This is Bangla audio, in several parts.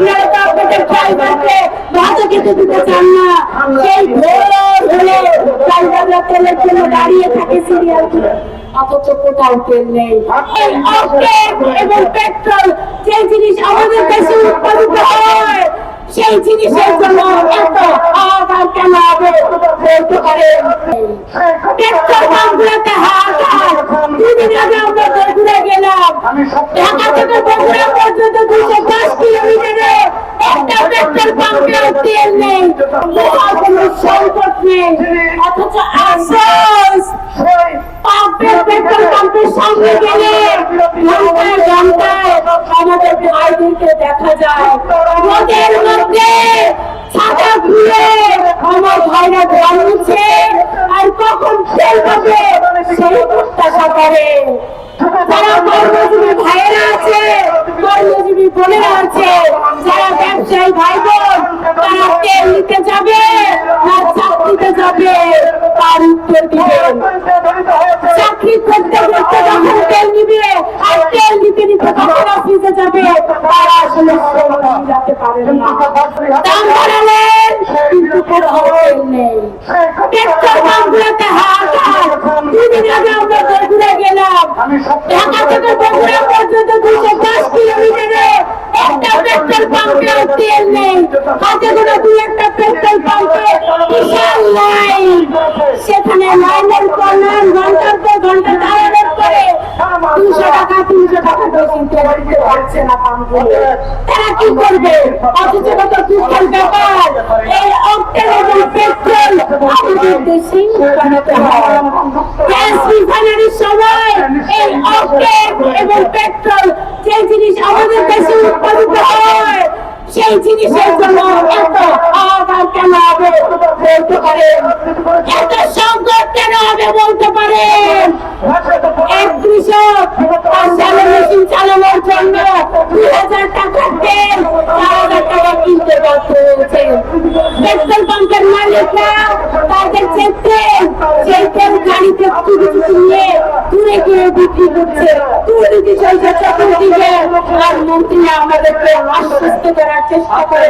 আপনারা তো আপনাদের ড্রাইভারকে ভাড়া খেতে দিতে চান না। সেই ভোর হলে ড্রাইভাররা তেলের জন্য দাঁড়িয়ে থাকে সিরিয়াল করে, অথচ কোথাও তেল নেই। এই অক্টেন এবং পেট্রোল যে জিনিস আমাদের দেশে উৎপাদিত হয়, সেই জিনিসের জন্য এত হাহাকার কেন হবে বলতে পারেন? পেট্রোল পাম্পগুলোতে হাহাকার। দুদিন আগে আমরা বগুড়া গেলাম, ঢাকা থেকে বগুড়া পর্যন্ত 210 কিলোমিটারে একটা পেট্রোল পাম্পেও তেল নেই, কোনো সংকট নেই, অথচ আফসোস পাম্পের পেট্রোল পাম্পের সামনে গেলে ঘন্টায় ঘন্টায় আমাদের ভাইদেরকে দেখা যায় রোদের মধ্যে ছাতা ঘুরে আমার ভাইরা ঘামছে আর কখন তেল পাবে সেই প্রত্যাশা করে। যারা কর্মজীবী ভাইয়েরা আছে, কর্মজীবী বোনেরা আছে, যারা ব্যবসায়ী ভাই বোন, তারা তেল নিতে যাবে না চাকরিতে যাবে তার উত্তর দিবেন। চাকরি করতে করতে যখন তেল নিবে আর তেল নিতে নিতে যখন অফিসে যাবে, তারা আসলে যাতে পারেন না। দাম বাড়ালেন কিন্তু কোথাও তেল নেই। পেট্রোল পাম্পগুলোতে হাহাকার। দুদিন আগে আমরা বগুড়া গেলাম, ঢাকা থেকে বগুড়া পর্যন্ত 210 কিলোমিটারে একটা পেট্রোল পাম্পেও তেল নেই, হাতে কোনো দুই একটা পেট্রোল পাম্পে বিশাল লাইন। সেখানে লাইনের পর লাইন, ঘন্টার পর ঘন্টা দাঁড়ানোর পরে 200 টাকা 300 টাকা বেশি তেল দিতে পারছে না পাম্পগুলো। তারা কি করবে? অথচ কত দুঃখের ব্যাপার, এই অক্টেন এবং পেট্রোল আমাদের দেশেই বানাতে হয়। গ্যাস রিফাইনারির সময় এই অক্টেন এবং পেট্রোল যে জিনিস আমাদের দেশে উৎপাদিত হয়, সেই জিনিসের জন্য এত হাহাকার কেন হবে বলতে পারেন? এত সংকট কেন হবে বলতে পারেন? এক কৃষক তার শ্যালো মেশিন চালানোর জন্য 2000 টাকার তেল 4000 টাকা কিনতে বাধ্য হয়েছে। পেট্রোল পাম্পের মালিকরা তাদের যে তেল, সেই তেল গাড়িতে তুলে নিয়ে দূরে গিয়ে বিক্রি করছে। দুর্নীতি চলছে চতুর্দিকে, আর মন্ত্রীরা আমাদেরকে আশ্বস্ত করার চেষ্টা করে,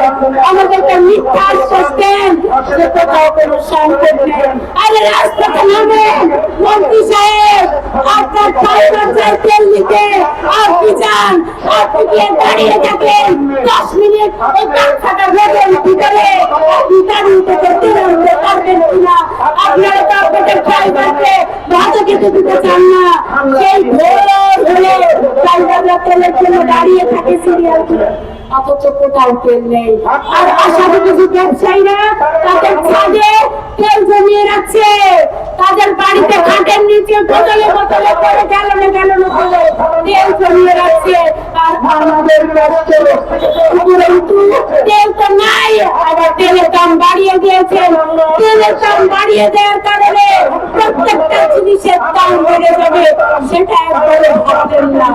আমাদেরকে মিথ্যা আশ্বাস দেন যে কোথাও কোনো সংকট নেই। আরে রাস্তাতে নামেন মন্ত্রী সাহেব, আপনার ড্রাইভার চাই তেল নিতে, আপনি যান, আপনি গিয়ে দাঁড়িয়ে থাকেন 10 মিনিট ওই কাঁচা রোদের ভিতরে গাড়ি থেকে তেল আনতে পারবেন কিনা? আপনারা তো আপনাদের ড্রাইভারকে ভাড়া খেতে দিতে চান না। সেই ভোর হলে ড্রাইভাররা তেলের জন্য দাঁড়িয়ে থাকে সিরিয়াল করে, অথচ কোথাও তেল নেই। আর আশাবি কিছু ব্যবসায়ীরা তাদের ছাদে তেল জমিয়ে রাখছে, তাদের বাড়িতে খাটের নিচে বোতলে বোতলে করে গ্যালনে গ্যালনে করে তেল জমিয়ে রাখছে। আর আমাদের কষ্ট উপরন্তু তেল তো নাই, আবার তেলের দাম বাড়িয়ে দিয়েছেন। তেলের দাম বাড়িয়ে দেওয়ার কারণে প্রত্যেকটা জিনিসের দাম বেড়ে যাবে, সেটা একবারে ভাববেন না।